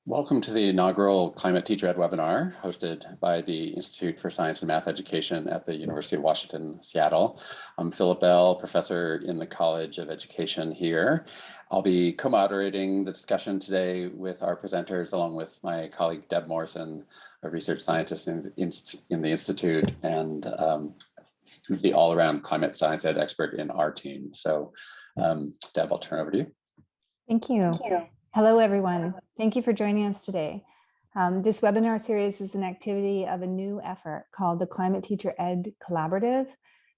Welcome to the inaugural Climate Teacher Ed webinar hosted by the Institute for Science and Math Education at the University of Washington, Seattle. I'm Philip Bell, professor in the College of Education here. I'll be co-moderating the discussion today with our presenters, along with my colleague Deb Morrison, a research scientist in the Institute and the all-around climate science ed expert in our team. So Deb, I'll turn over to you. Thank you. Hello, everyone. Thank you for joining us today. This webinar series is an activity of a new effort called the Climate Teacher Ed Collaborative.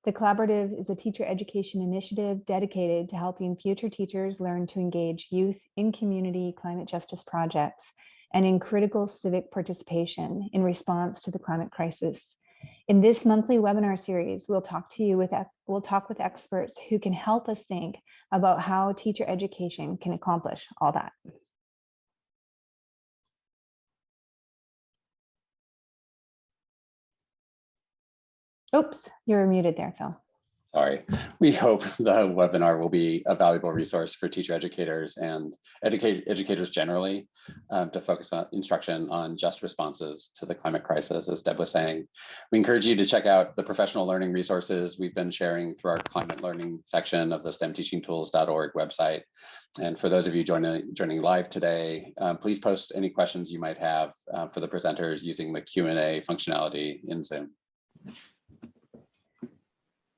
The collaborative is a teacher education initiative dedicated to helping future teachers learn to engage youth in community climate justice projects and in critical civic participation in response to the climate crisis. In this monthly webinar series, we'll talk with experts who can help us think about how teacher education can accomplish all that. Oops, you're muted there, Phil. Sorry. We hope the webinar will be a valuable resource for teacher educators and educators generally to focus on instruction on just responses to the climate crisis, as Deb was saying. We encourage you to check out the professional learning resources we've been sharing through our climate learning section of the stemteachingtools.org website. And for those of you joining live today, please post any questions you might have for the presenters using the Q&A functionality in Zoom.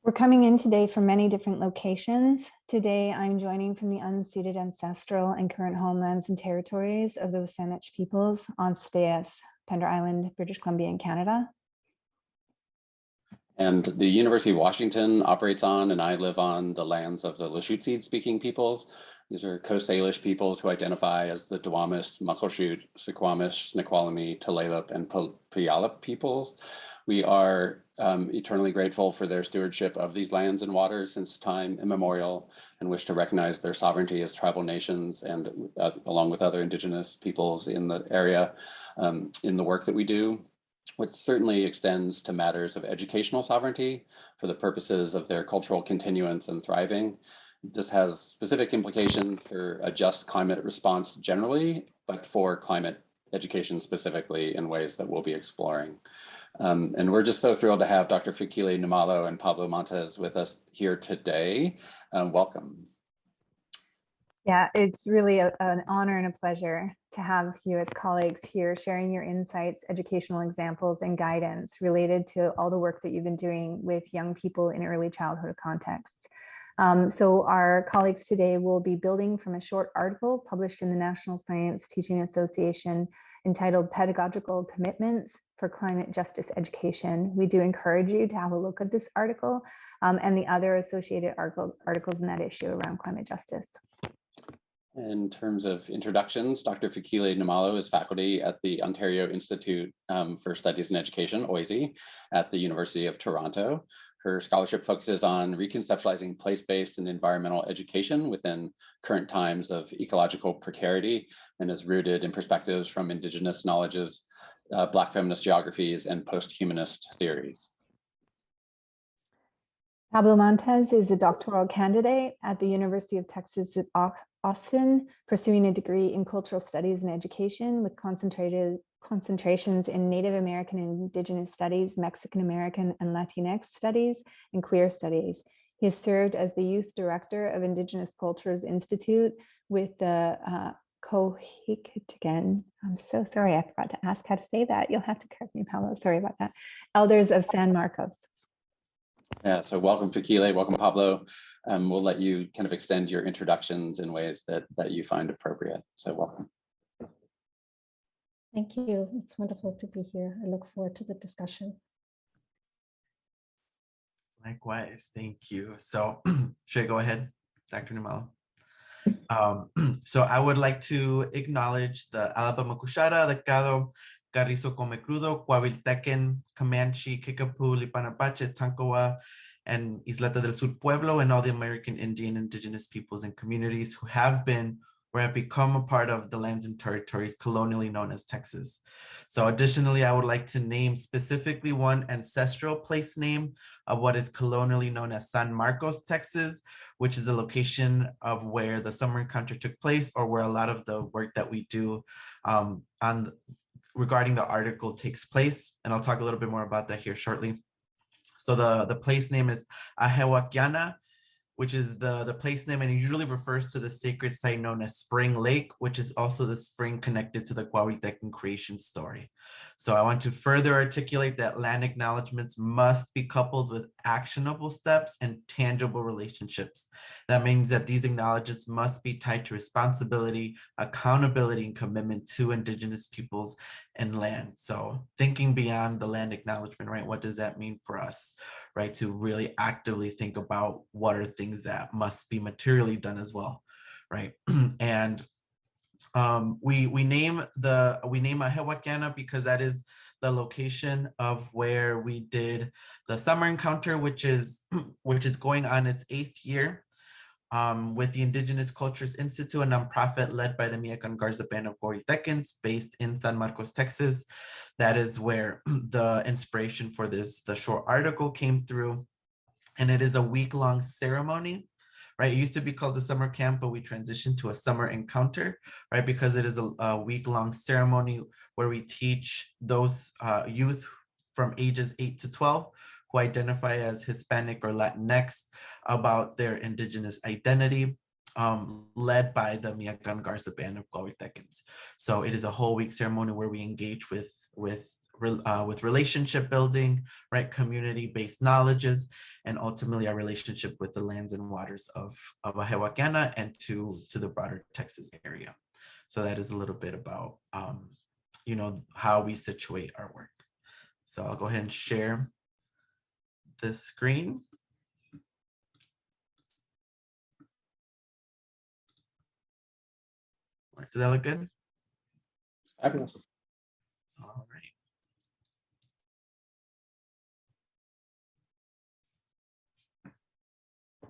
We're coming in today from many different locations. Today, I'm joining from the unceded ancestral and current homelands and territories of the Saanich peoples on Staes, Pender Island, British Columbia, and Canada. And the University of Washington operates on, and I live on, the lands of the Lushootseed speaking peoples. These are Coast Salish peoples who identify as the Duwamish, Muckleshoot, Suquamish, Snoqualmie, Tulalip, and Puyallup peoples. We are eternally grateful for their stewardship of these lands and waters since time immemorial, and wish to recognize their sovereignty as tribal nations and along with other Indigenous peoples in the area in the work that we do, which certainly extends to matters of educational sovereignty for the purposes of their cultural continuance and thriving. This has specific implications for a just climate response generally, but for climate education specifically in ways that we'll be exploring. And we're just so thrilled to have Dr. Fikile Nxumalo and Pablo Montes with us here today. Welcome. Yeah, it's really an honor and a pleasure to have you as colleagues here sharing your insights, educational examples, and guidance related to all the work that you've been doing with young people in early childhood contexts. So our colleagues today will be building from a short article published in the National Science Teaching Association entitled Pedagogical Commitments for Climate Justice Education. We do encourage you to have a look at this article and the other associated articles in that issue around climate justice. In terms of introductions, Dr. Fikile Nxumalo is faculty at the Ontario Institute for Studies in Education, OISE, at the University of Toronto. Her scholarship focuses on reconceptualizing place-based and environmental education within current times of ecological precarity and is rooted in perspectives from Indigenous knowledges, Black feminist geographies, and post-humanist theories. Pablo Montes is a doctoral candidate at the University of Texas at Austin, pursuing a degree in cultural studies and education with concentrations in Native American and Indigenous studies, Mexican American and Latinx studies, and queer studies. He has served as the youth director of Indigenous Cultures Institute with the Cohictigan. I'm so sorry, I forgot to ask how to say that. You'll have to correct me, Pablo. Sorry about that. Elders of San Marcos. Yeah, so welcome Fikile, welcome Pablo. We'll let you kind of extend your introductions in ways that you find appropriate. So welcome. Thank you. It's wonderful to be here. I look forward to the discussion. Likewise, thank you. So should I go ahead, Dr. Nxumalo? So I would like to acknowledge the Alabama Cuchara, the Cado, Carrizo Come Crudo, Coahuiltecan, Comanche, Kickapoo, Lipanapache, Tancoa, and Isleta del Sur Pueblo, and all the American Indian, Indigenous peoples and communities who have been or have become a part of the lands and territories colonially known as Texas. So additionally, I would like to name specifically one ancestral place name of what is colonially known as San Marcos, Texas, which is the location of where the summer encounter took place, or where a lot of the work that we do regarding the article takes place. And I'll talk a little bit more about that here shortly. So the place name is Ahewakiana, which is the place name, and it usually refers to the sacred site known as Spring Lake, which is also the spring connected to the Huahuitecan creation story. So I want to further articulate that land acknowledgements must be coupled with actionable steps and tangible relationships. That means that these acknowledgements must be tied to responsibility, accountability, and commitment to Indigenous peoples and land. So thinking beyond the land acknowledgement, right? What does that mean for us, right? To really actively think about what are things that must be materially done as well, right? And we name Ahewakiana because that is the location of where we did the summer encounter, which is going on its 8th year. With the Indigenous Cultures Institute, a nonprofit led by the Miyakan Garza Band of Huahuitecans based in San Marcos, Texas. That is where the inspiration for the short article came through. And it is a week-long ceremony, right? It used to be called the summer camp, but we transitioned to a summer encounter, right? Because it is a week-long ceremony where we teach those youth from ages 8 to 12 who identify as Hispanic or Latinx about their Indigenous identity, led by the Miyakan Garza Band of Huahuitecans. So it is a whole week ceremony where we engage with relationship building, right? Community-based knowledges, and ultimately our relationship with the lands and waters of Ahewakiana and to the broader Texas area. So that is a little bit about, how we situate our work. So I'll go ahead and share this screen. Does that look good? Fabulous. All right.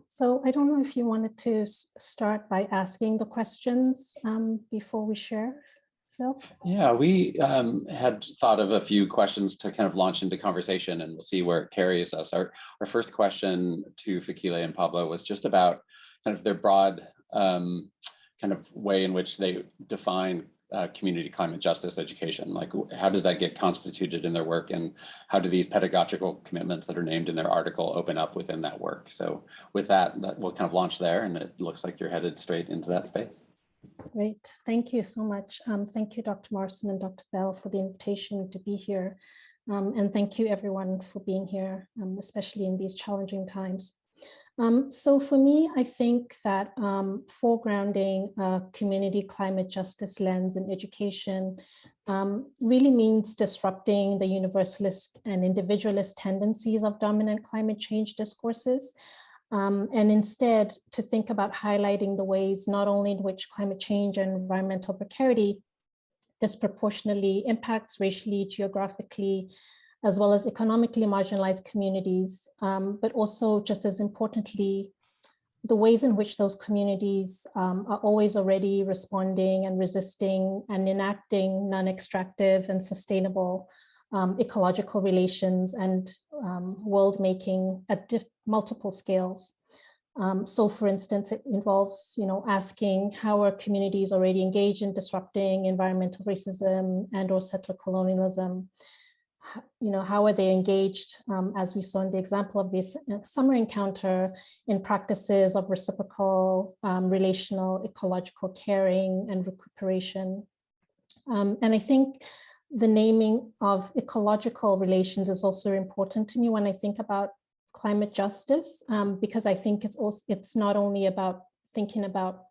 So I don't know if you wanted to start by asking the questions before we share, Phil? Yeah, we had thought of a few questions to kind of launch into conversation, and we'll see where it carries us. Our first question to Fikile and Pablo was just about kind of their broad kind of way in which they define community climate justice education. Like, how does that get constituted in their work, and how do these pedagogical commitments that are named in their article open up within that work? So with that we'll kind of launch there, and it looks like you're headed straight into that space. Great, thank you so much. Thank you, Dr. Morrison and Dr. Bell, for the invitation to be here. And thank you everyone for being here, especially in these challenging times. So for me, I think that foregrounding community climate justice lens in education really means disrupting the universalist and individualist tendencies of dominant climate change discourses, and instead to think about highlighting the ways not only in which climate change and environmental precarity disproportionately impacts racially, geographically, as well as economically marginalized communities, but also just as importantly, the ways in which those communities are always already responding and resisting and enacting non-extractive and sustainable ecological relations and world making at multiple scales. So for instance, it involves, asking how are communities already engaged in disrupting environmental racism and or settler colonialism? How are they engaged, as we saw in the example of this summer encounter, in practices of reciprocal, relational, ecological caring and recuperation? And I think the naming of ecological relations is also important to me when I think about climate justice, because I think it's not only about thinking about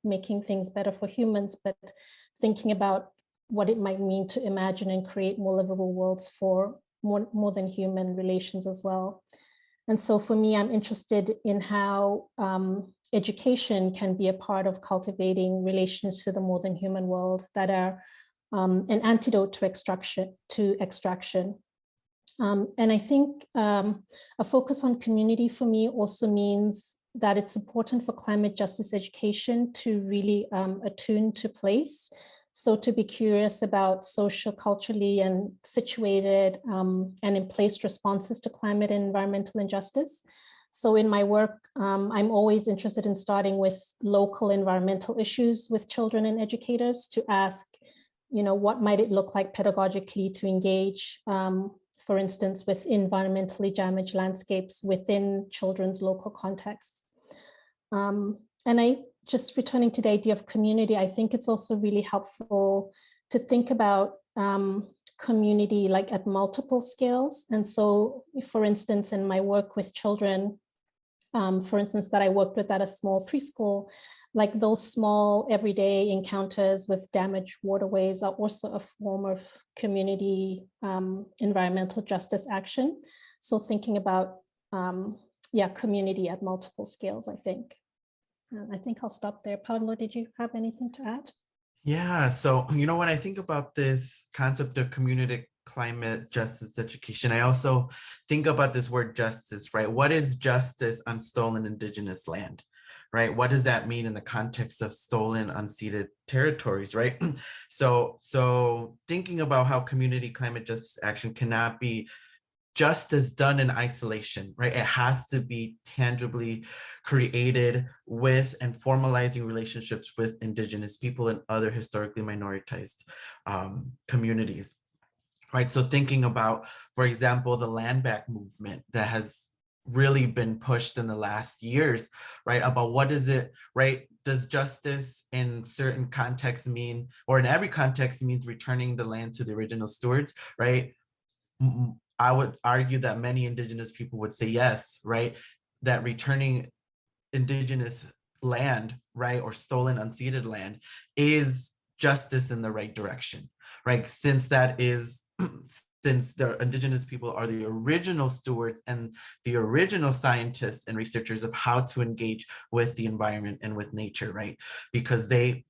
making things better for humans, but thinking about what it might mean to imagine and create more livable worlds for more than human relations as well. And so for me, I'm interested in how education can be a part of cultivating relations to the more than human world that are an antidote to extraction. And I think a focus on community for me also means that it's important for climate justice education to really attune to place. So to be curious about social, culturally, and situated and in placed responses to climate and environmental injustice. So in my work, I'm always interested in starting with local environmental issues with children and educators to ask, what might it look like pedagogically to engage, for instance, with environmentally damaged landscapes within children's local contexts. And just returning to the idea of community, I think it's also really helpful to think about community like at multiple scales. And so, for instance, in my work with children, for instance, that I worked with at a small preschool, like those small everyday encounters with damaged waterways are also a form of community environmental justice action. So thinking about, community at multiple scales, I think. I think I'll stop there. Pablo, did you have anything to add? Yeah, so, when I think about this concept of community climate justice education, I also think about this word justice, right? What is justice on stolen Indigenous land, right? What does that mean in the context of stolen, unceded territories, right? So thinking about how community climate justice action cannot be justice done in isolation, right? It has to be tangibly created with and formalizing relationships with Indigenous people and other historically minoritized communities, right? So thinking about, for example, the land back movement that has really been pushed in the last years, right? About what is it, right? Does justice in certain contexts mean, or in every context means returning the land to the original stewards, right? I would argue that many Indigenous people would say yes, right? That returning Indigenous land, right, or stolen unceded land is justice in the right direction, right? Since since the Indigenous people are the original stewards and the original scientists and researchers of how to engage with the environment and with nature, right? Because they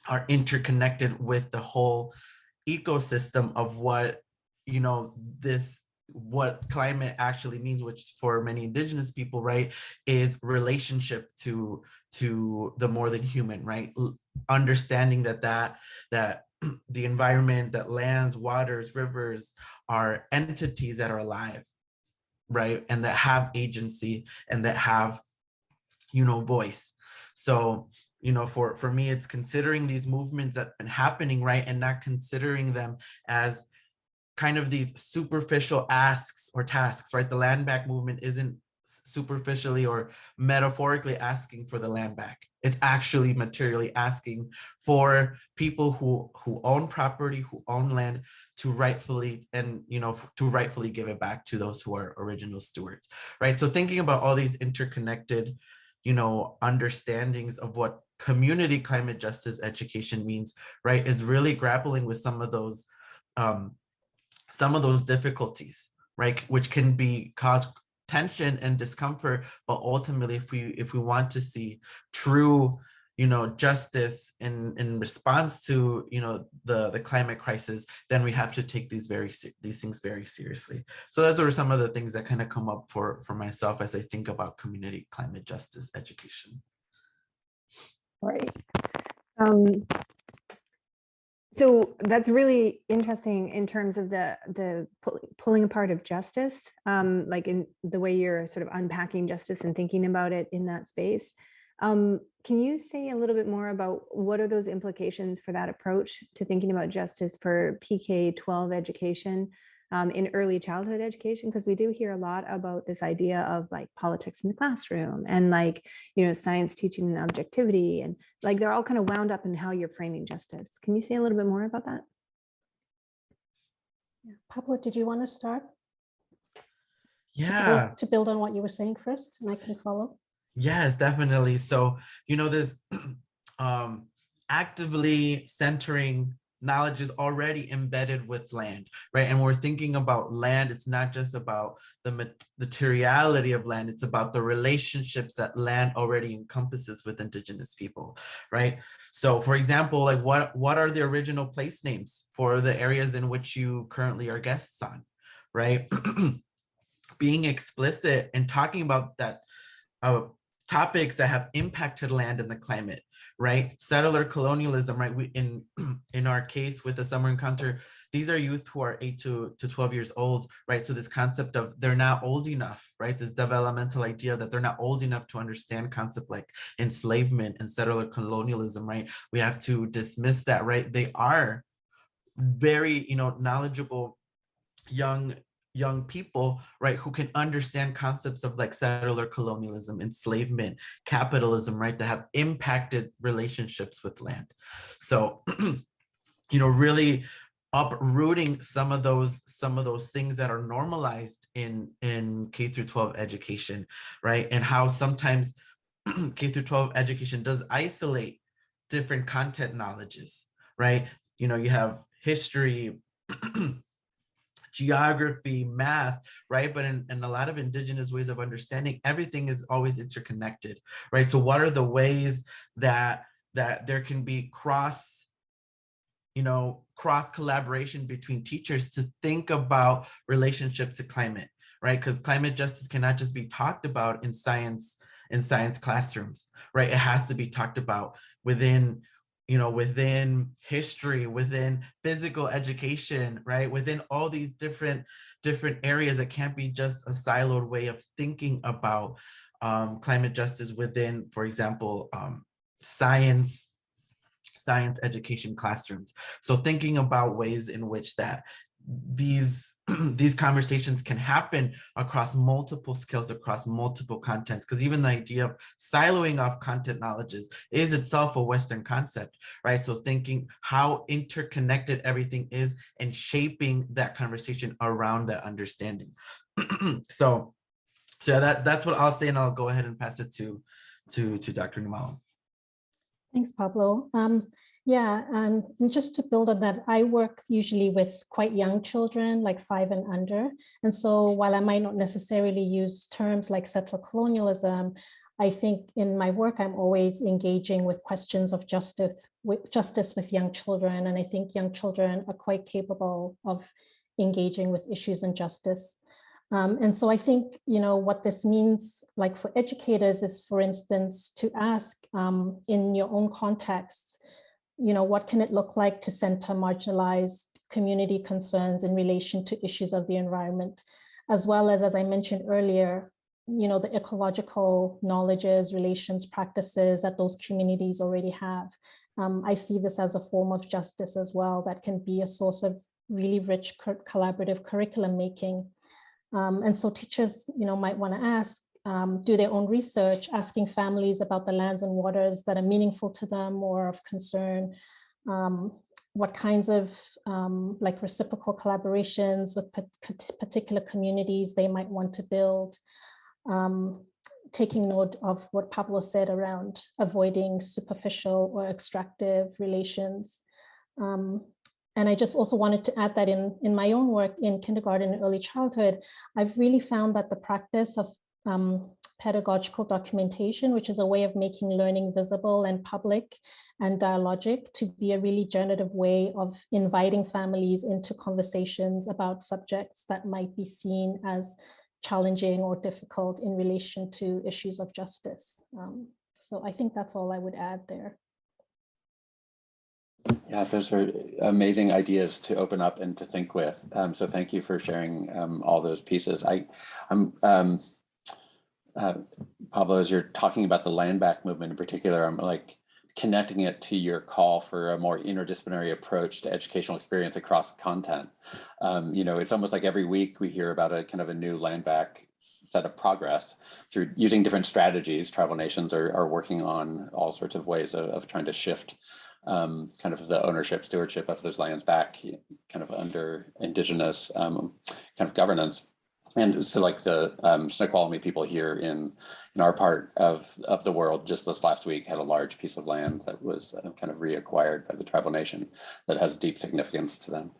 are interconnected with the whole ecosystem of what what climate actually means, which for many Indigenous people, right, is relationship to the more than human, right? Understanding that the environment, that lands, waters, rivers are entities that are alive, right, and that have agency and that have voice. So for me, it's considering these movements that have been happening, right, and not considering them as kind of these superficial asks or tasks, right? The land back movement isn't superficially or metaphorically asking for the land back. It's actually materially asking for people who own property, who own land, to rightfully give it back to those who are original stewards, right? So thinking about all these interconnected, understandings of what community climate justice education means, right, is really grappling with some of those difficulties, right, which can cause tension and discomfort. But ultimately, if we want to see true, justice in response to, the climate crisis, then we have to take these things very seriously. So those are some of the things that kind of come up for myself as I think about community climate justice education. Right. So that's really interesting in terms of the pulling apart of justice, like in the way you're sort of unpacking justice and thinking about it in that space. Can you say a little bit more about what are those implications for that approach to thinking about justice for PK-12 education, in early childhood education? Because we do hear a lot about this idea of like politics in the classroom and like, science teaching and objectivity, and like they're all kind of wound up in how you're framing justice. Can you say a little bit more about that? Yeah. Pablo, did you want to start? Yeah. To build on what you were saying first, and I can follow. Yes, definitely. So, this actively centering knowledge is already embedded with land, right? And we're thinking about land, it's not just about the materiality of land, it's about the relationships that land already encompasses with Indigenous people, right? So for example, like what are the original place names for the areas in which you currently are guests on, right? Being explicit and talking about that, topics that have impacted land and the climate, right? Settler colonialism, right? We in our case with the summer encounter, these are youth who are 8 to 12 years old, right? So this concept of they're not old enough, right? This developmental idea that they're not old enough to understand concept like enslavement and settler colonialism, right? We have to dismiss that, right? They are very, knowledgeable young people, right, who can understand concepts of like settler colonialism, enslavement, capitalism, right, that have impacted relationships with land. So, really uprooting some of those things that are normalized in K through 12 education, right, and how sometimes K through 12 education does isolate different content knowledges, right? You have history, geography, math, right? But in a lot of indigenous ways of understanding, everything is always interconnected, right? So what are the ways that there can be cross collaboration between teachers to think about relationship to climate, right? Because climate justice cannot just be talked about in science classrooms, right? It has to be talked about within history, within physical education, right? Within all these different areas. It can't be just a siloed way of thinking about climate justice within, for example, science education classrooms. So thinking about ways in which that these conversations can happen across multiple skills, across multiple contents, because even the idea of siloing off content knowledges is itself a Western concept, right? So thinking how interconnected everything is and shaping that conversation around that understanding. So that's what I'll say, and I'll go ahead and pass it to Dr. Nxumalo. Thanks, Pablo. And just to build on that, I work usually with quite young children, like 5 and under. And so while I might not necessarily use terms like settler colonialism, I think in my work, I'm always engaging with questions of justice with young children. And I think young children are quite capable of engaging with issues and justice. And so I think, what this means, like for educators, is, for instance, to ask in your own context, what can it look like to center marginalized community concerns in relation to issues of the environment, as well as I mentioned earlier, the ecological knowledges, relations, practices that those communities already have. I see this as a form of justice as well that can be a source of really rich collaborative curriculum making. And so teachers, might want to ask, do their own research, asking families about the lands and waters that are meaningful to them or of concern. What kinds of like reciprocal collaborations with particular communities they might want to build. Taking note of what Pablo said around avoiding superficial or extractive relations. And I just also wanted to add that in my own work in kindergarten and early childhood, I've really found that the practice of pedagogical documentation, which is a way of making learning visible and public and dialogic, to be a really generative way of inviting families into conversations about subjects that might be seen as challenging or difficult in relation to issues of justice. So I think that's all I would add there. Yeah, those are amazing ideas to open up and to think with. So thank you for sharing all those pieces. Pablo, as you're talking about the land back movement in particular, I'm like connecting it to your call for a more interdisciplinary approach to educational experience across content. It's almost like every week we hear about a kind of a new land back set of progress through using different strategies. Tribal nations are working on all sorts of ways of trying to shift kind of the ownership, stewardship of those lands back kind of under indigenous kind of governance. And so like the Snoqualmie people here in our part of the world just this last week had a large piece of land that was kind of reacquired by the tribal nation that has deep significance to them.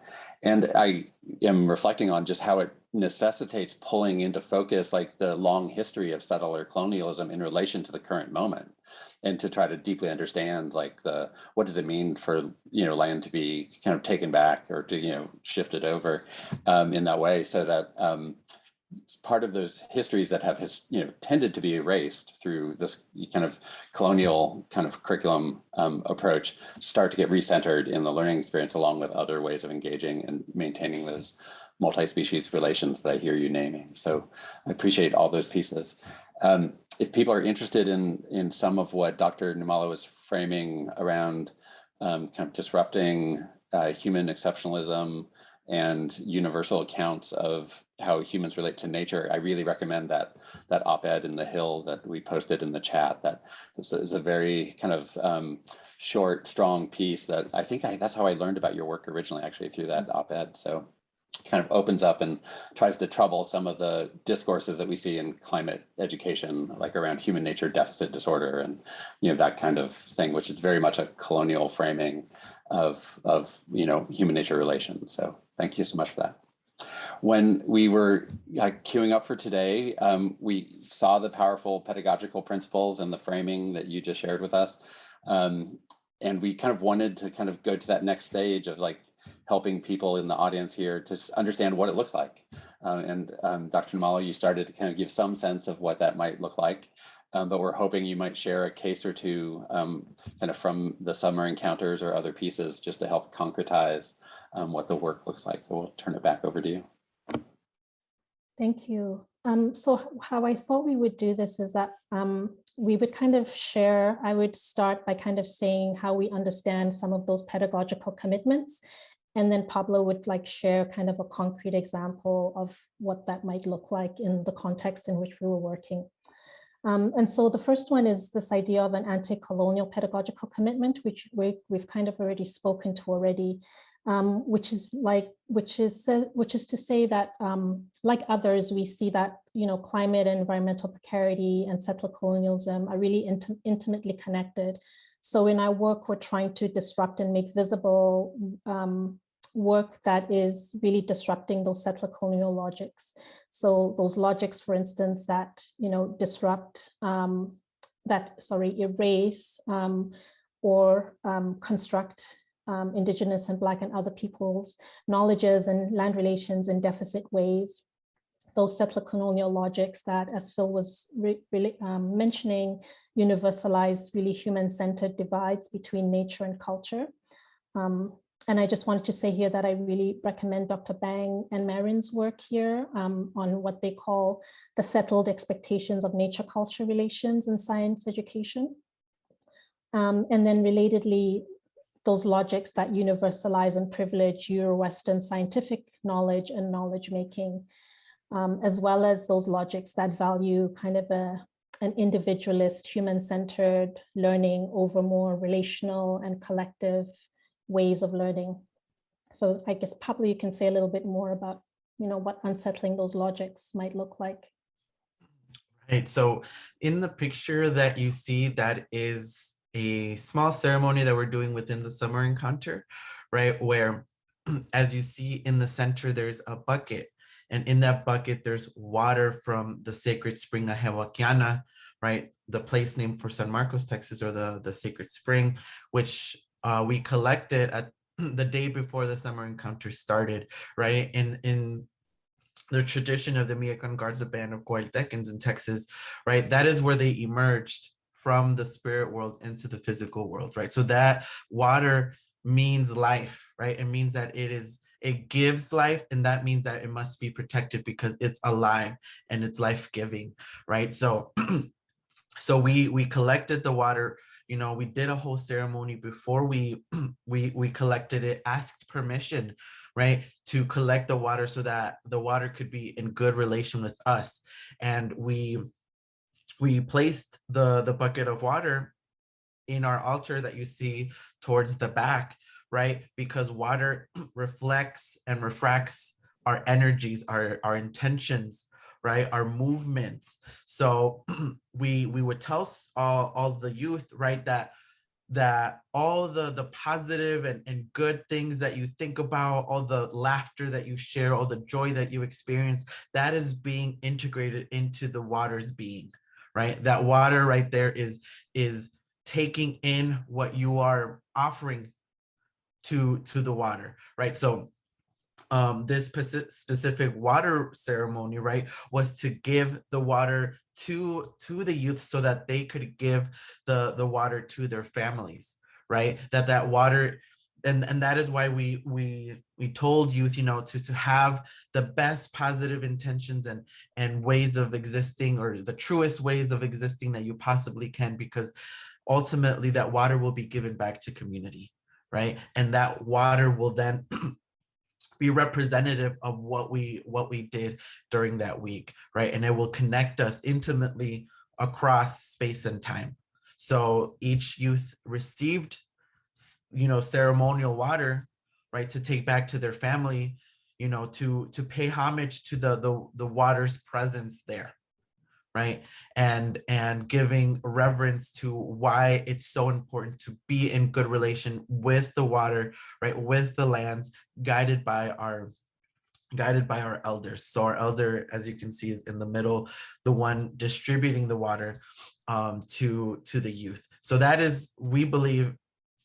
And I am reflecting on just how it necessitates pulling into focus like the long history of settler colonialism in relation to the current moment, and to try to deeply understand like what does it mean for land to be kind of taken back or to shifted over in that way, so that part of those histories that have tended to be erased through this kind of colonial kind of curriculum approach start to get recentered in the learning experience, along with other ways of engaging and maintaining those multi-species relations that I hear you naming. So I appreciate all those pieces. If people are interested in some of what Dr. Nxumalo was framing around kind of disrupting human exceptionalism and universal accounts of how humans relate to nature, I really recommend that op-ed in The Hill that we posted in the chat. That is a very kind of short, strong piece that I think that's how I learned about your work originally, actually, through that op-ed. So kind of opens up and tries to trouble some of the discourses that we see in climate education, like around human nature deficit disorder and that kind of thing, which is very much a colonial framing of human nature relations. So thank you so much for that. When we were queuing up for today, we saw the powerful pedagogical principles and the framing that you just shared with us. And we kind of wanted to kind of go to that next stage of like helping people in the audience here to understand what it looks like. And Dr. Nxumalo, you started to kind of give some sense of what that might look like. But we're hoping you might share a case or two kind of from the summer encounters or other pieces just to help concretize what the work looks like. So we'll turn it back over to you. Thank you. So how I thought we would do this is that we would kind of share, I would start by kind of saying how we understand some of those pedagogical commitments. And then Pablo would like share kind of a concrete example of what that might look like in the context in which we were working. And so the first one is this idea of an anti-colonial pedagogical commitment, which we've kind of already spoken to already, which is to say that like others, we see that climate and environmental precarity and settler colonialism are really intimately connected. So in our work, we're trying to disrupt and make visible work that is really disrupting those settler colonial logics. So those logics, for instance, that disrupt, erase or construct Indigenous and Black and other peoples' knowledges and land relations in deficit ways. Those settler colonial logics that, as Phil was mentioning, universalize really human-centered divides between nature and culture. And I just wanted to say here that I really recommend Dr. Bang and Marin's work here on what they call the settled expectations of nature-culture relations in science education. And then relatedly, those logics that universalize and privilege Euro-Western scientific knowledge and knowledge making, as well as those logics that value kind of an individualist, human-centered learning over more relational and collective ways of learning. So I guess, Pablo, you can say a little bit more about, what unsettling those logics might look like. Right, so in the picture that you see, that is a small ceremony that we're doing within the summer encounter, right? Where, as you see in the center, there's a bucket. And in that bucket, there's water from the sacred spring of Hewakiana, right? The place name for San Marcos, Texas, or the sacred spring, which we collected at the day before the summer encounter started, right? In the tradition of the Michoacan Garza band of Coahuiltecans in Texas, right? That is where they emerged from the spirit world into the physical world, right? So that water means life, right? It means that it gives life, and that means that it must be protected because it's alive and it's life-giving, right? So, so we collected the water. We did a whole ceremony before we collected it, asked permission, right, to collect the water so that the water could be in good relation with us. And we placed the bucket of water in our altar that you see towards the back, right? Because water reflects and refracts our energies, our intentions, right? Our movements. So we would tell all the youth, right, that all the positive and good things that you think about, all the laughter that you share, all the joy that you experience, that is being integrated into the water's being, right? That water right there is taking in what you are offering to the water, right? So this specific water ceremony, right, was to give the water to the youth so that they could give the water to their families, right? That water, and that is why we told youth, you know, to have the best positive intentions and ways of existing, or the truest ways of existing that you possibly can, because ultimately that water will be given back to community, right? And that water will then be representative of what we did during that week, right? And it will connect us intimately across space and time. So each youth received, you know, ceremonial water, right, to take back to their family, you know, to pay homage to the water's presence there, right? And giving reverence to why it's so important to be in good relation with the water, right, with the lands, guided by our elders. So our elder, as you can see, is in the middle, the one distributing the water to the youth. So that is, we believe,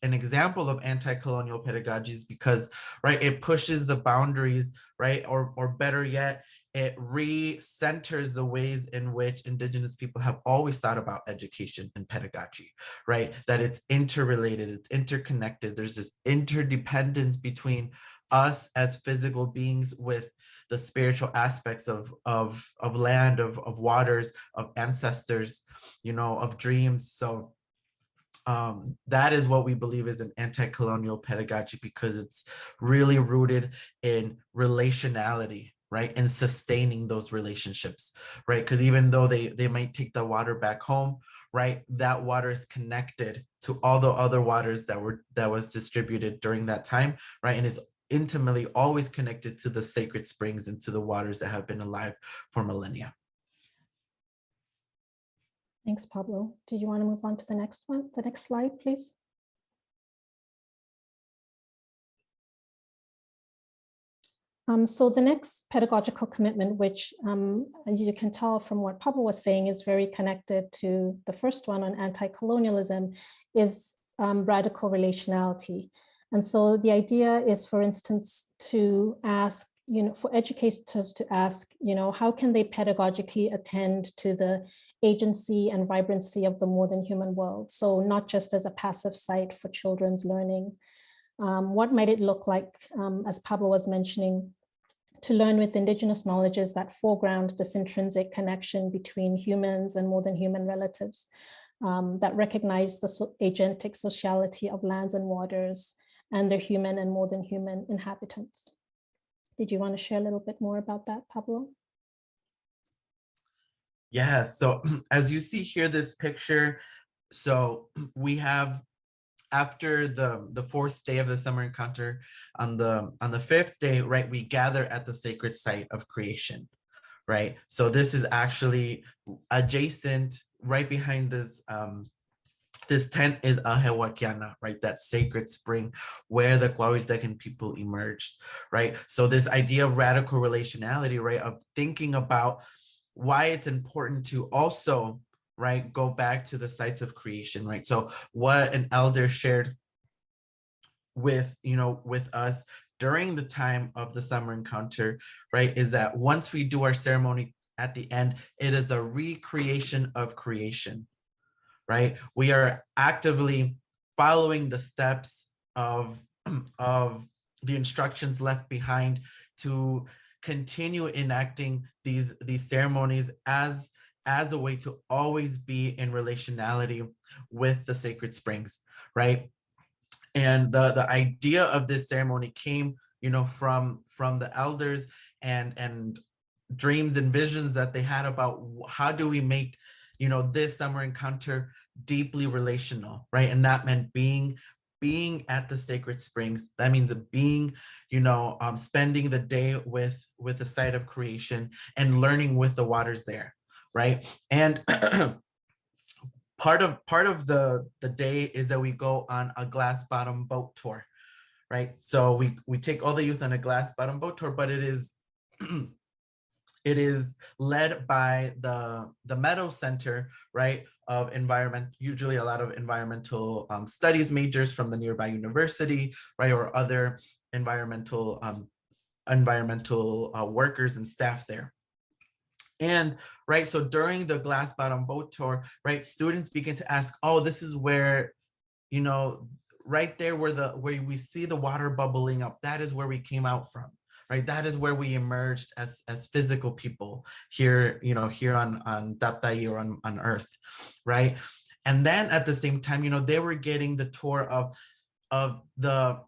an example of anti-colonial pedagogies, because, right, it pushes the boundaries, right, or better yet, it re-centers the ways in which Indigenous people have always thought about education and pedagogy, right? That it's interrelated, it's interconnected. There's this interdependence between us as physical beings with the spiritual aspects of land, of waters, of ancestors, you know, of dreams. So that is what we believe is an anti-colonial pedagogy, because it's really rooted in relationality, right? And sustaining those relationships, right? Because even though they might take the water back home, right, that water is connected to all the other waters that was distributed during that time, right? And is intimately always connected to the sacred springs and to the waters that have been alive for millennia. Thanks, Pablo. Do you want to move on to the next one? The next slide, please. So the next pedagogical commitment, which you can tell from what Pablo was saying is very connected to the first one on anti-colonialism, is radical relationality. And so the idea is, for instance, to ask, you know, for educators to ask, you know, how can they pedagogically attend to the agency and vibrancy of the more than human world? So not just as a passive site for children's learning. What might it look like, as Pablo was mentioning, to learn with Indigenous knowledges that foreground this intrinsic connection between humans and more than human relatives, that recognize the agentic sociality of lands and waters and their human and more than human inhabitants. Did you want to share a little bit more about that, Pablo? Yeah, so as you see here, this picture, so we have, after the fourth day of the summer encounter, on the fifth day, right, we gather at the sacred site of creation, right? So this is actually adjacent, right behind this this tent is Ahewakiana, right? That sacred spring where the Coahuiltecan people emerged, right? So this idea of radical relationality, right, of thinking about why it's important to also, right, go back to the sites of creation, right? So what an elder shared with, you know, with us during the time of the summer encounter, right, is that once we do our ceremony at the end, it is a recreation of creation, right? We are actively following the steps of the instructions left behind to continue enacting these ceremonies as a way to always be in relationality with the sacred springs, right? And the idea of this ceremony came, you know, from the elders and dreams and visions that they had about how do we make, you know, this summer encounter deeply relational, right? And that meant being at the sacred springs. That means being, you know, spending the day with the site of creation and learning with the waters there, right? And part of the day is that we go on a glass bottom boat tour, right? So we take all the youth on a glass bottom boat tour, but it is it is led by the Meadow Center, right, of environment, usually a lot of environmental studies majors from the nearby university, right, or other environmental environmental workers and staff there. And right, so during the glass bottom boat tour, right, students begin to ask, oh, this is where, you know, right there where we see the water bubbling up, that is where we came out from, right? That is where we emerged as physical people here, you know, here on Tatai or on Earth, right? And then at the same time, you know, they were getting the tour of the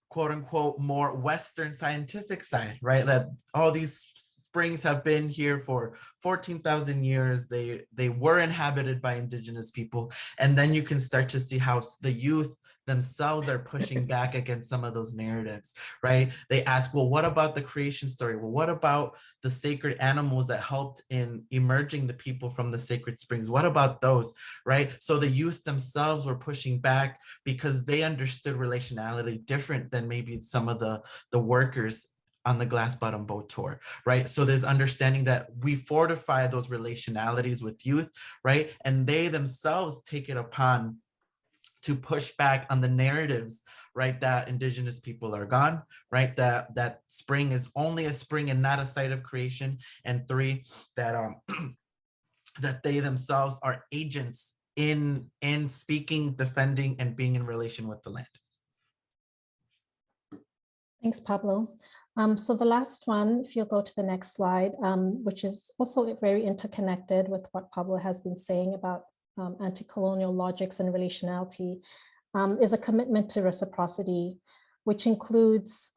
quote unquote more Western scientific side, right? That all these springs have been here for 14,000 years. They were inhabited by indigenous people. And then you can start to see how the youth themselves are pushing back against some of those narratives, right? They ask, well, what about the creation story? Well, what about the sacred animals that helped in emerging the people from the sacred springs? What about those, right? So the youth themselves were pushing back because they understood relationality different than maybe some of the workers on the glass bottom boat tour, right? So there's understanding that we fortify those relationalities with youth, right? And they themselves take it upon to push back on the narratives, right, that indigenous people are gone, right, that spring is only a spring and not a site of creation, and 3, that that they themselves are agents in speaking, defending, and being in relation with the land. Thanks, Pablo. So the last one, if you'll go to the next slide, which is also very interconnected with what Pablo has been saying about anti-colonial logics and relationality, is a commitment to reciprocity, which includes,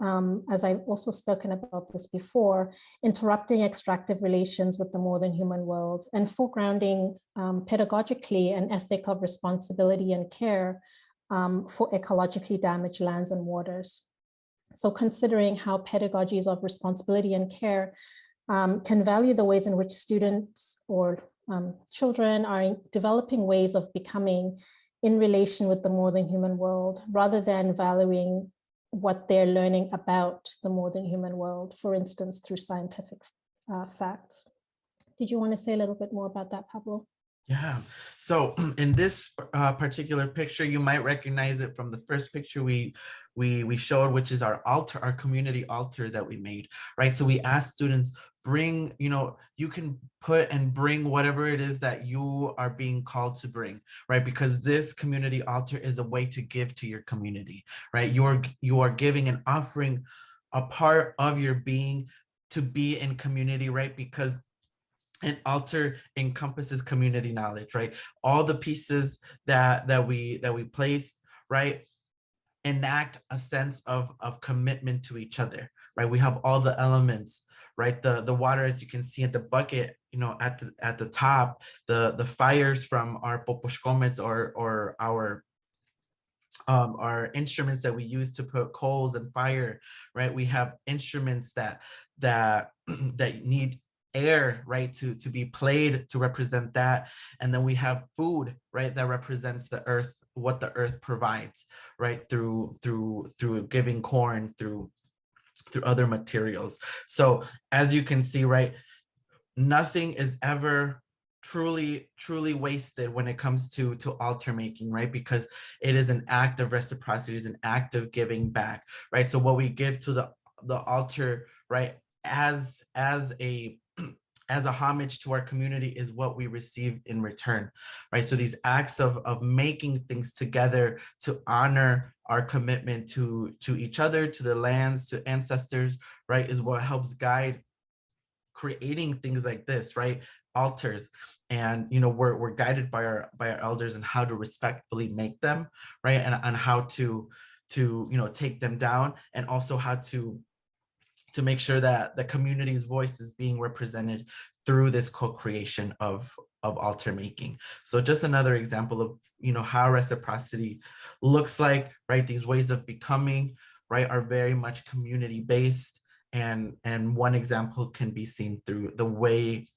as I've also spoken about this before, interrupting extractive relations with the more than human world and foregrounding pedagogically an ethic of responsibility and care for ecologically damaged lands and waters. So considering how pedagogies of responsibility and care can value the ways in which students or children are developing ways of becoming in relation with the more than human world, rather than valuing what they're learning about the more than human world, for instance, through scientific facts. Did you want to say a little bit more about that, Pablo? Yeah, so in this particular picture, you might recognize it from the first picture we showed, which is our altar, our community altar that we made, right? So we asked students, bring, you know, you can put and bring whatever it is that you are being called to bring, right? Because this community altar is a way to give to your community, right? You are giving and offering a part of your being to be in community, right? Because an altar encompasses community knowledge, right? All the pieces that we placed, right, enact a sense of commitment to each other, right? We have all the elements, right? The water, as you can see at the bucket, you know, at the top, the fires from our poposhkomets or our instruments that we use to put coals and fire, right? We have instruments that need air, right, to be played to represent that. And then we have food, right, that represents the earth, what the earth provides, right, through giving corn, through other materials. So as you can see, right, nothing is ever truly wasted when it comes to altar making, right? Because it is an act of reciprocity, it is an act of giving back, right? So what we give to the altar, right, as a homage to our community is what we receive in return, right? So these acts of making things together to honor our commitment to each other, to the lands, to ancestors, right, is what helps guide creating things like this, right? Altars. And, you know, we're guided by our elders and how to respectfully make them, right? And how to, you know, take them down, and also how to make sure that the community's voice is being represented through this co-creation of altar making. So just another example of, you know, how reciprocity looks like, right? These ways of becoming, right, are very much community based. And one example can be seen through the way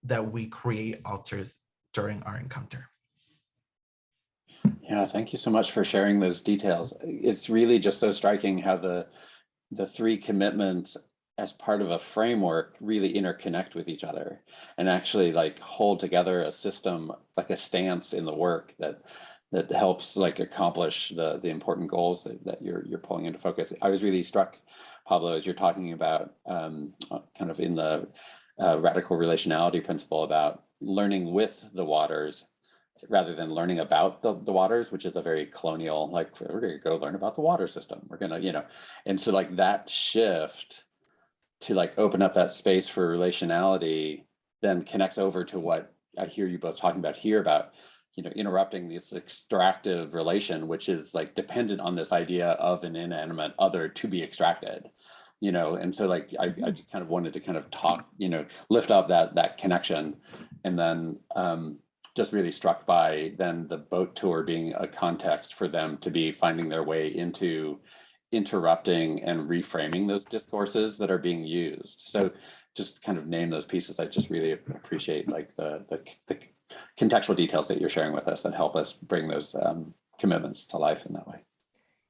that we create altars during our encounter. Yeah, thank you so much for sharing those details. It's really just so striking how the 3 commitments as part of a framework really interconnect with each other and actually like hold together a system, like a stance in the work that helps like accomplish the important goals that you're pulling into focus. I was really struck Pablo, as you're talking about kind of in the radical relationality principle about learning with the waters rather than learning about the waters, which is a very colonial, like, we're going to go learn about the water system. We're going to, you know, and so like that shift to like open up that space for relationality then connects over to what I hear you both talking about here about, you know, interrupting this extractive relation, which is like dependent on this idea of an inanimate other to be extracted, you know. And so like I just kind of wanted to kind of talk, you know, lift up that connection. And then just really struck by then the boat tour being a context for them to be finding their way into interrupting and reframing those discourses that are being used. So just kind of name those pieces. I just really appreciate like the contextual details that you're sharing with us that help us bring those commitments to life in that way.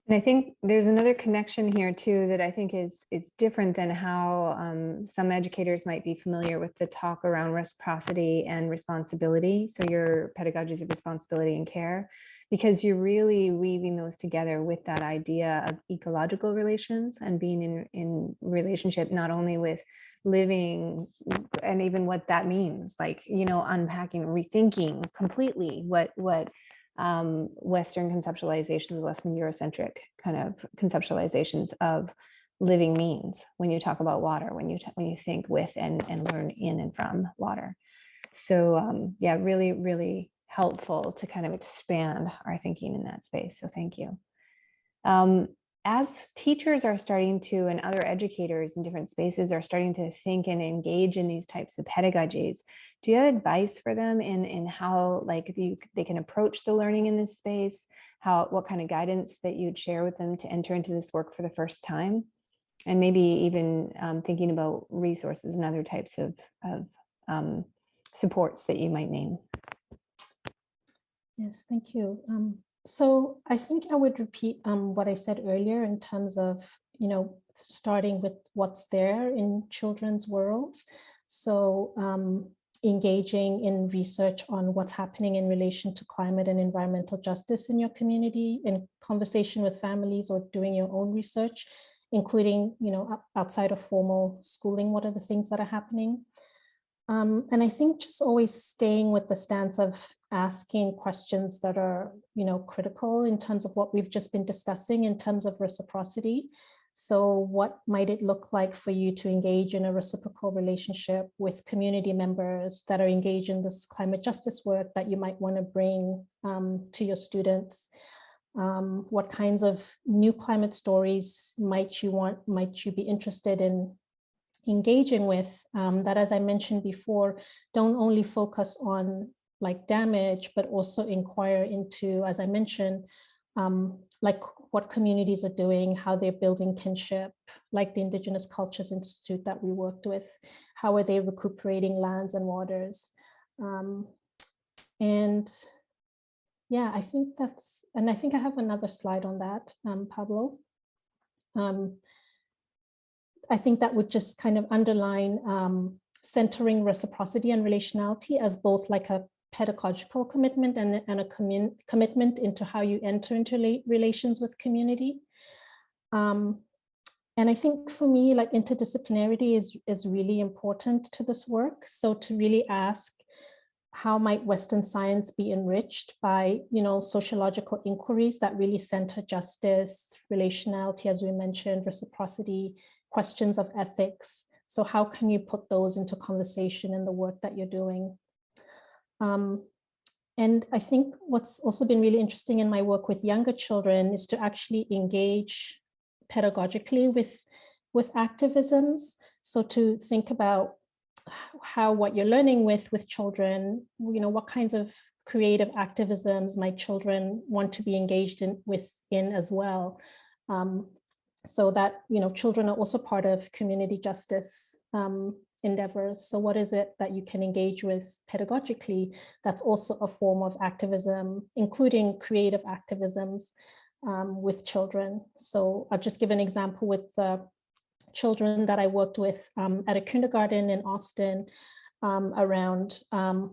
And I think there's another connection here too that I think is different than how some educators might be familiar with the talk around reciprocity and responsibility. So your pedagogies of responsibility and care, because you're really weaving those together with that idea of ecological relations and being in relationship not only with living and even what that means, like, you know, unpacking, rethinking completely what Western conceptualizations, Western Eurocentric kind of conceptualizations of living means when you talk about water, when you think with and learn in and from water. So yeah, really, really helpful to kind of expand our thinking in that space. So thank you. As teachers are starting to, and other educators in different spaces are starting to think and engage in these types of pedagogies, do you have advice for them in how like they can approach the learning in this space? What kind of guidance that you'd share with them to enter into this work for the first time? And maybe even thinking about resources and other types of supports that you might name. Yes, thank you. So I think I would repeat what I said earlier in terms of, you know, starting with what's there in children's worlds. So engaging in research on what's happening in relation to climate and environmental justice in your community, in conversation with families, or doing your own research, including, you know, outside of formal schooling, what are the things that are happening? And I think just always staying with the stance of asking questions that are, you know, critical in terms of what we've just been discussing in terms of reciprocity. So what might it look like for you to engage in a reciprocal relationship with community members that are engaged in this climate justice work that you might want to bring to your students? What kinds of new climate stories might you be interested in engaging with, that, as I mentioned before, don't only focus on like damage, but also inquire into, as I mentioned, like what communities are doing, how they're building kinship, like the Indigenous Cultures Institute that we worked with, how are they recuperating lands and waters? And yeah, I think that's, and I think I have another slide on that, Pablo. I think that would just kind of underline centering reciprocity and relationality as both like a pedagogical commitment and a commitment into how you enter into relations with community. And I think for me, like interdisciplinarity is really important to this work. So to really ask, how might Western science be enriched by, you know, sociological inquiries that really center justice, relationality, as we mentioned, reciprocity, questions of ethics. So how can you put those into conversation in the work that you're doing? And I think what's also been really interesting in my work with younger children is to actually engage pedagogically with activisms. So to think about how what you're learning with children, you know, what kinds of creative activisms might children want to be engaged in as well. So that, you know, children are also part of community justice endeavors. So what is it that you can engage with pedagogically that's also a form of activism, including creative activisms with children? So I'll just give an example with the children that I worked with at a kindergarten in Austin around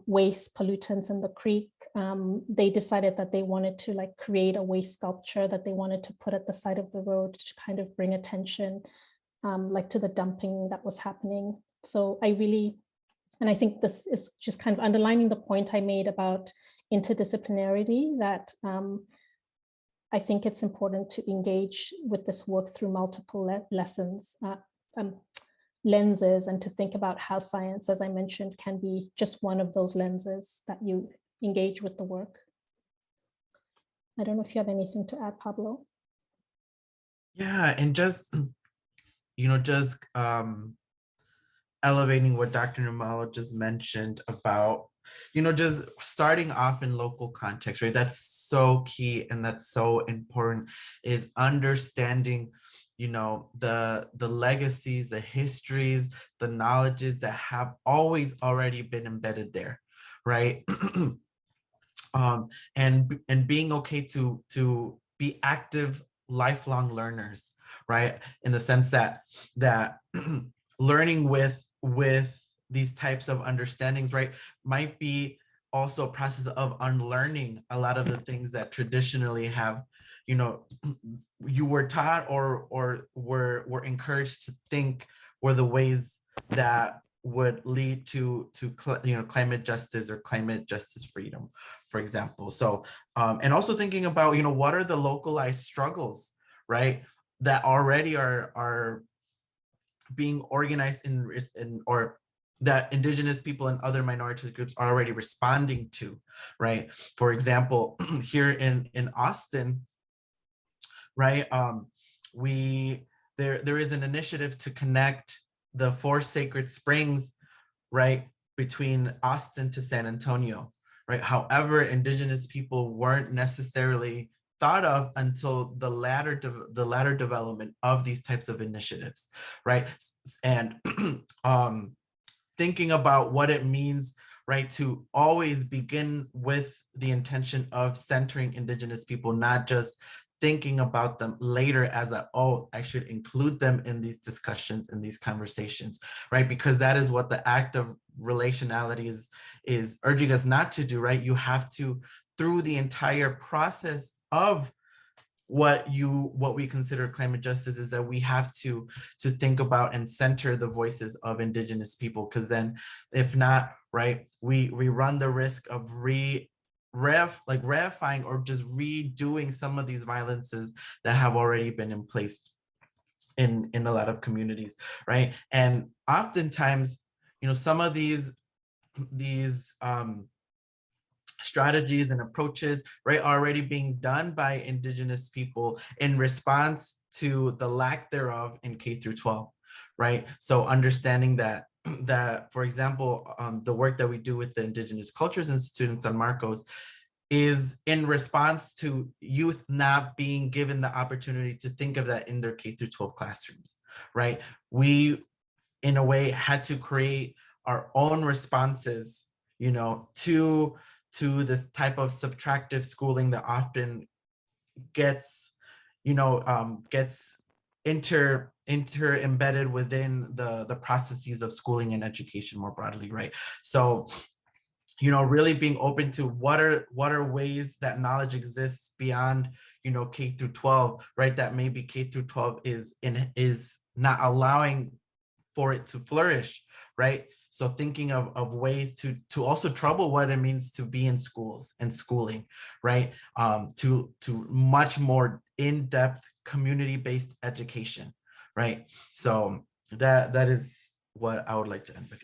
waste pollutants in the creek. They decided that they wanted to like create a waste sculpture that they wanted to put at the side of the road to kind of bring attention like to the dumping that was happening. So I think this is just kind of underlining the point I made about interdisciplinarity, that I think it's important to engage with this work through multiple lenses, and to think about how science, as I mentioned, can be just one of those lenses that you engage with the work. I don't know if you have anything to add, Pablo. Yeah, and just, elevating what Dr. Nxumalo just mentioned about, just starting off in local context, right? That's so key and that's so important, is understanding, the legacies, the histories, the knowledges that have always already been embedded there, right? And being okay to be active lifelong learners, right? In the sense that learning with these types of understandings, right, might be also a process of unlearning a lot of the things that traditionally have, you were taught or were encouraged to think were the ways that would lead to climate justice or climate justice freedom, for example. So and also thinking about what are the localized struggles, right, that already are being organized in or that Indigenous people and other minority groups are already responding to, right? For example, here in Austin, right, there is an initiative to connect the 4 sacred springs, right, between Austin to San Antonio, right? However, Indigenous people weren't necessarily thought of until the latter development of these types of initiatives, right? And thinking about what it means, right, to always begin with the intention of centering Indigenous people, not just thinking about them later as I should include them in these discussions, in these conversations, right? Because that is what the act of relationality is urging us not to do, right? You have to, through the entire process of what we consider climate justice, is that we have to think about and center the voices of Indigenous people, because then if not, right, we run the risk of ratifying or just redoing some of these violences that have already been in place in a lot of communities, right? And oftentimes, some of these strategies and approaches, right, are already being done by Indigenous people in response to the lack thereof in K through 12, right? So understanding that, for example, the work that we do with the Indigenous Cultures Institute in San Marcos is in response to youth not being given the opportunity to think of that in their K through 12 classrooms, right? We, in a way, had to create our own responses, to this type of subtractive schooling that often gets, gets embedded within the processes of schooling and education more broadly, right? So, really being open to what are ways that knowledge exists beyond, K through 12, right? That maybe K through 12 is not allowing for it to flourish, right? So thinking of ways to also trouble what it means to be in schools and schooling, right? To much more in-depth community-based education, right? So that is what I would like to end with.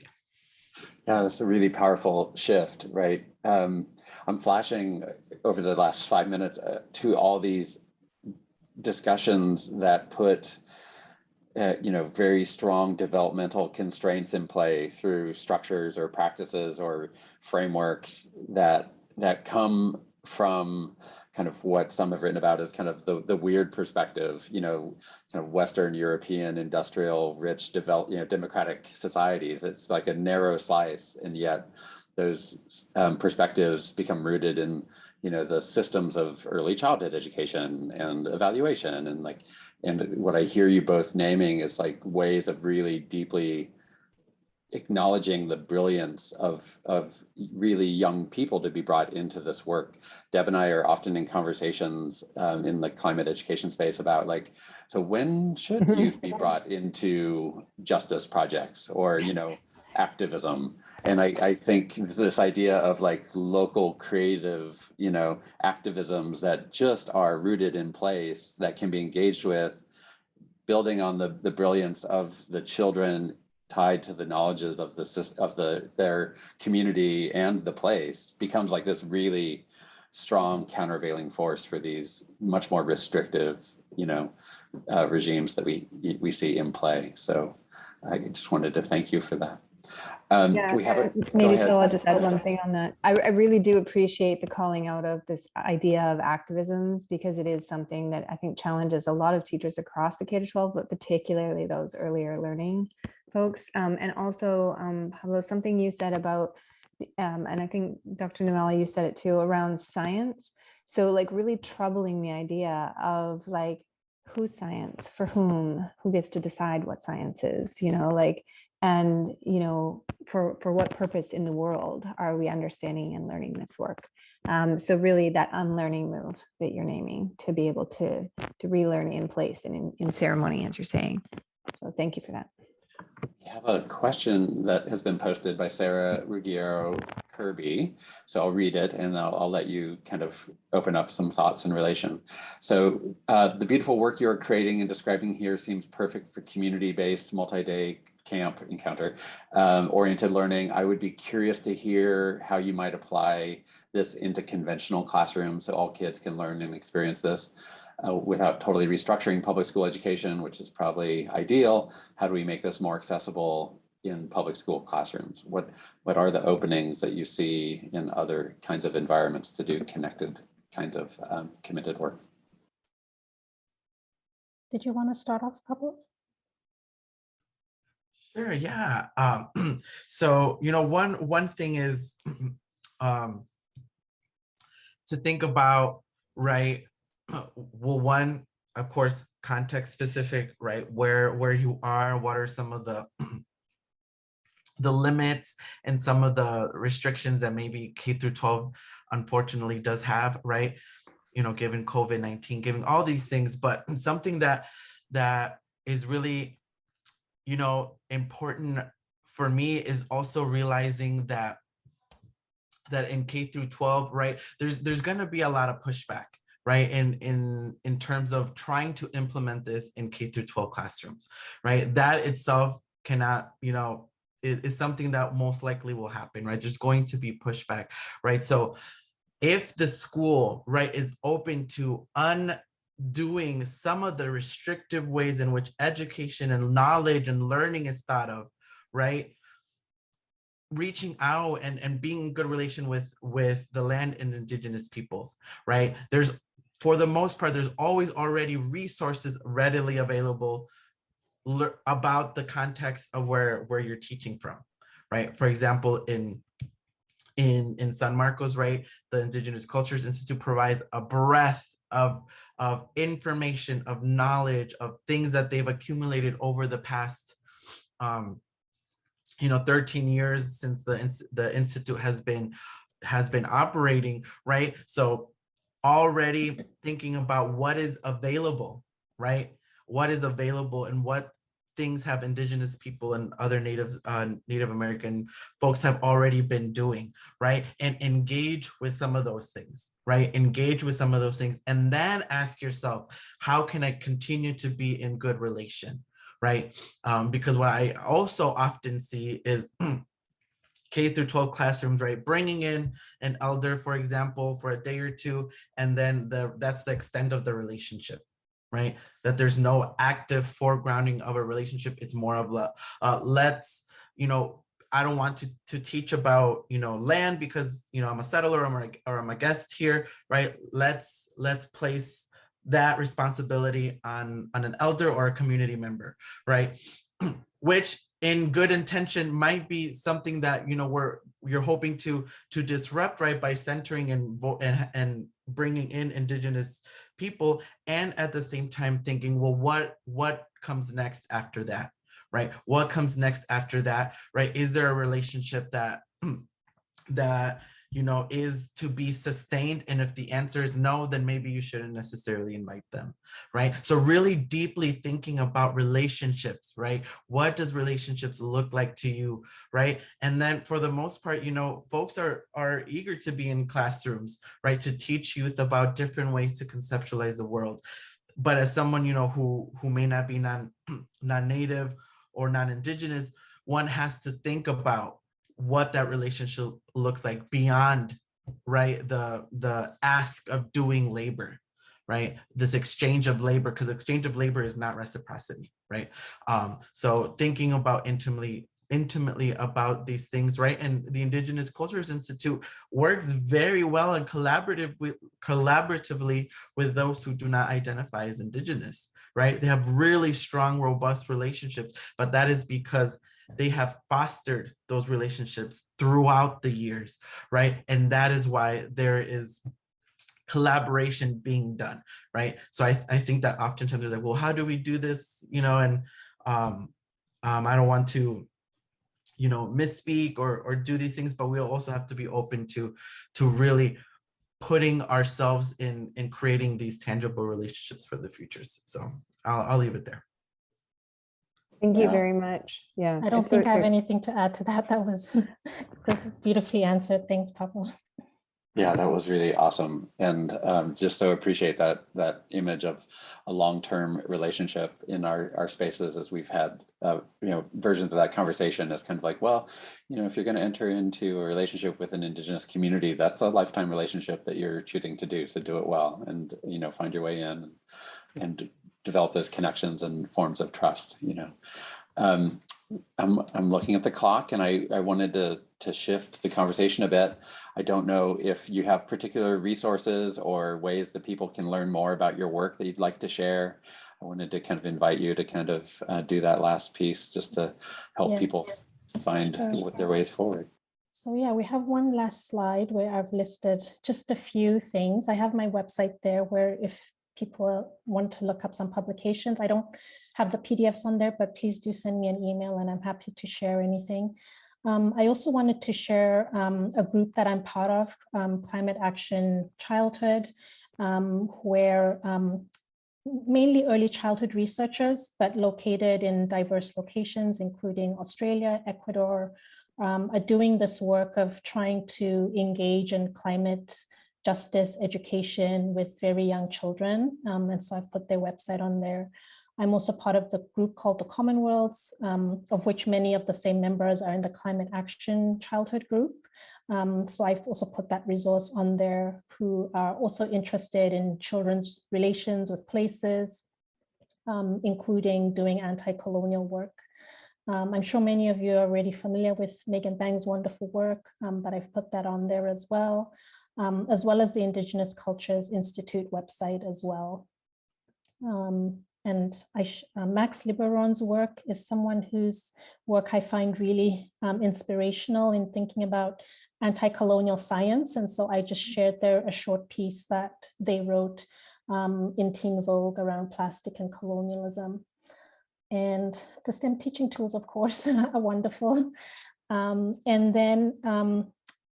Yeah, that's a really powerful shift, right? I'm flashing over the last 5 minutes to all these discussions that put very strong developmental constraints in play through structures or practices or frameworks that come from kind of what some have written about as kind of the weird perspective, kind of Western European industrial rich democratic societies. It's like a narrow slice, and yet those perspectives become rooted in the systems of early childhood education and evaluation, and what I hear you both naming is like ways of really deeply acknowledging the brilliance of really young people to be brought into this work. Deb and I are often in conversations in the climate education space about like, so when should youth be brought into justice projects or, you know, activism? And I think this idea of like local creative, you know, activisms that just are rooted in place that can be engaged with, building on the brilliance of the children tied to the knowledges of their community and the place, becomes like this really strong countervailing force for these much more restrictive, you know, regimes that we see in play. So I just wanted to thank you for that. Yeah, we have a, maybe Phil, I'll just add one thing on that. I really do appreciate the calling out of this idea of activisms, because it is something that I think challenges a lot of teachers across the K-12, but particularly those earlier learning folks. And also, Pablo, something you said about, and I think Dr. Nxumalo, you said it too, around science. So like really troubling the idea of like, who's science, for whom, who gets to decide what science is, you know, like, and, you know, for what purpose in the world are we understanding and learning this work? So really that unlearning move that you're naming, to be able to relearn in place and in ceremony, as you're saying. So thank you for that. We have a question that has been posted by Sarah Ruggiero Kirby. So I'll read it and I'll let you kind of open up some thoughts in relation. So the beautiful work you're creating and describing here seems perfect for community-based multi-day camp encounter oriented learning. I would be curious to hear how you might apply this into conventional classrooms so all kids can learn and experience this without totally restructuring public school education, which is probably ideal. How do we make this more accessible in public school classrooms? What are the openings that you see in other kinds of environments to do connected kinds of committed work? Did you want to start off, Pablo? Sure, yeah. So, you know, one thing is to think about, right? Well, one, of course, context specific, right? Where you are, what are some of the the limits and some of the restrictions that maybe K through 12 unfortunately does have, right? You know, given COVID-19, given all these things, but something that is really, you know, important for me is also realizing that in K through 12, right, there's going to be a lot of pushback, right, in terms of trying to implement this in K through 12 classrooms, right? That itself cannot, you know, is something that most likely will happen, right? There's going to be pushback, right? So if the school, right, is open to undoing some of the restrictive ways in which education and knowledge and learning is thought of, right, reaching out and being in good relation with the land and indigenous peoples, right, there's, for the most part, there's always already resources readily available about the context of where you're teaching from, right? For example, in San Marcos, right, the Indigenous Cultures Institute provides a breadth of information, of knowledge, of things that they've accumulated over the past, you know, 13 years since the institute has been operating, right? So already thinking about what is available, right? What is available and what things have indigenous people and other Native American folks have already been doing, right? And engage with some of those things, right? Engage with some of those things, and then ask yourself, how can I continue to be in good relation, right? Because what I also often see is K through 12 classrooms, right, bringing in an elder, for example, for a day or two, and then that's the extent of the relationship, right? That there's no active foregrounding of a relationship. It's more of let's, you know, I don't want to teach about, you know, land because, you know, I'm a settler or I'm a guest here, right? Let's place that responsibility on an elder or a community member, right? Which in good intention might be something that, you know, you're hoping to disrupt, right, by centering and bringing in indigenous people, and at the same time thinking, well, what comes next after that, right? What comes next after that, right? Is there a relationship that that is to be sustained? And if the answer is no, then maybe you shouldn't necessarily invite them, right? So really deeply thinking about relationships, right? What does relationships look like to you, right? And then for the most part, folks are eager to be in classrooms, right? To teach youth about different ways to conceptualize the world. But as someone, who may not be non-native or non-indigenous, one has to think about what that relationship looks like beyond, right, the ask of doing labor, right? This exchange of labor, because exchange of labor is not reciprocity, right? So thinking about intimately about these things, right? And the Indigenous Cultures Institute works very well and collaboratively with those who do not identify as Indigenous, right? They have really strong, robust relationships, but that is because they have fostered those relationships throughout the years, right? And that is why there is collaboration being done, right? So I think that oftentimes they're like, well, how do we do this? And I don't want to, misspeak or do these things, but we'll also have to be open to really putting ourselves in creating these tangible relationships for the futures. So I'll leave it there. Thank you very much. Yeah. I don't think I have anything to add to that. That was beautifully answered. Thanks, Pablo. Yeah, that was really awesome. And just so appreciate that image of a long-term relationship in our spaces, as we've had, versions of that conversation as kind of like, well, if you're going to enter into a relationship with an Indigenous community, that's a lifetime relationship that you're choosing to do. So do it well and, find your way in and develop those connections and forms of trust, I'm looking at the clock, and I wanted to shift the conversation a bit. I don't know if you have particular resources or ways that people can learn more about your work that you'd like to share. I wanted to kind of invite you to kind of do that last piece just to help people find their ways forward. So yeah, we have one last slide where I've listed just a few things. I have my website there where if people want to look up some publications, I don't have the PDFs on there, but please do send me an email and I'm happy to share anything. I also wanted to share a group that I'm part of, Climate Action Childhood, where mainly early childhood researchers, but located in diverse locations, including Australia, Ecuador, are doing this work of trying to engage in climate justice education with very young children. And so I've put their website on there. I'm also part of the group called the Commonwealths, of which many of the same members are in the Climate Action Childhood group. So I've also put that resource on there, who are also interested in children's relations with places, including doing anti-colonial work. I'm sure many of you are already familiar with Megan Bang's wonderful work, but I've put that on there as well as the Indigenous Cultures Institute website as well. And Max Liberon's work is someone whose work I find really inspirational in thinking about anti-colonial science. And so I just shared there a short piece that they wrote in Teen Vogue around plastic and colonialism. And the STEM teaching tools, of course, are wonderful. And then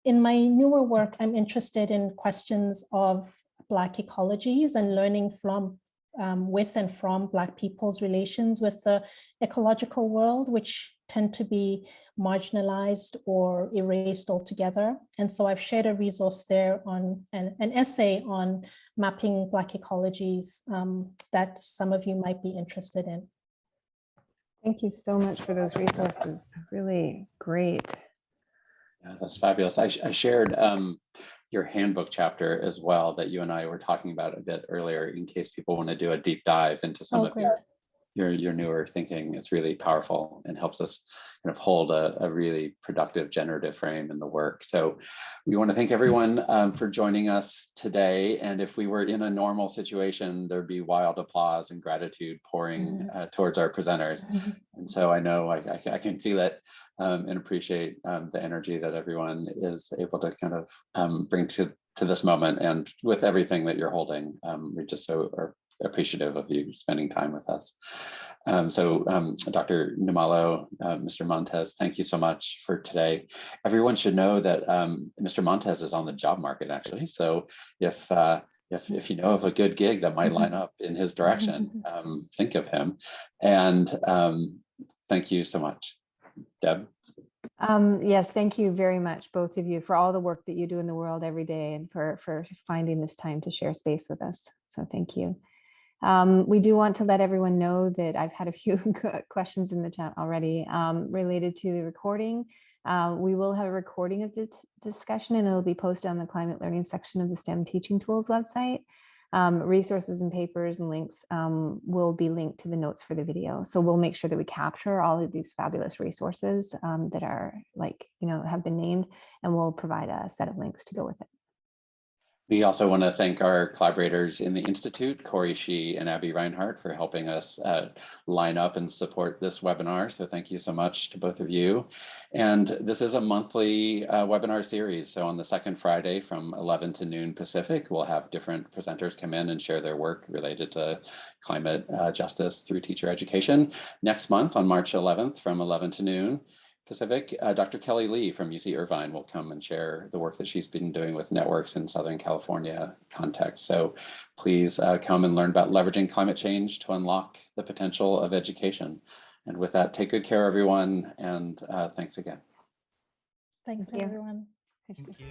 in my newer work, I'm interested in questions of Black ecologies and learning from with and from Black people's relations with the ecological world, which tend to be marginalized or erased altogether. And so I've shared a resource there on an essay on mapping Black ecologies that some of you might be interested in. Thank you so much for those resources. Really great. Yeah, that's fabulous. I shared your handbook chapter as well that you and I were talking about a bit earlier, in case people want to do a deep dive into some of your newer thinking. It's really powerful and helps us kind of hold a really productive generative frame in the work. So we want to thank everyone for joining us today. And if we were in a normal situation, there'd be wild applause and gratitude pouring towards our presenters. And so I know I can feel it and appreciate the energy that everyone is able to kind of bring to this moment. And with everything that you're holding, we just so are appreciative of you spending time with us. Dr. Nxumalo, Mr. Montes, thank you so much for today. Everyone should know that Mr. Montes is on the job market, actually. So if you know of a good gig that might line up in his direction, think of him. And thank you so much. Deb? Yes, thank you very much, both of you, for all the work that you do in the world every day and for finding this time to share space with us. So thank you. We do want to let everyone know that I've had a few questions in the chat already related to the recording. We will have a recording of this discussion, and it'll be posted on the climate learning section of the STEM Teaching Tools website. Resources and papers and links will be linked to the notes for the video. So we'll make sure that we capture all of these fabulous resources that are have been named, and we'll provide a set of links to go with it. We also want to thank our collaborators in the Institute, Corey Shee and Abby Reinhardt, for helping us line up and support this webinar. So thank you so much to both of you. And this is a monthly webinar series. So on the second Friday from 11 to noon Pacific, we'll have different presenters come in and share their work related to climate justice through teacher education. Next month on March 11th from 11 to noon Pacific, Dr. Kelly Lee from UC Irvine will come and share the work that she's been doing with networks in Southern California context. So please come and learn about leveraging climate change to unlock the potential of education. And with that, take good care, everyone, and thanks again. Thanks, everyone. Thank you.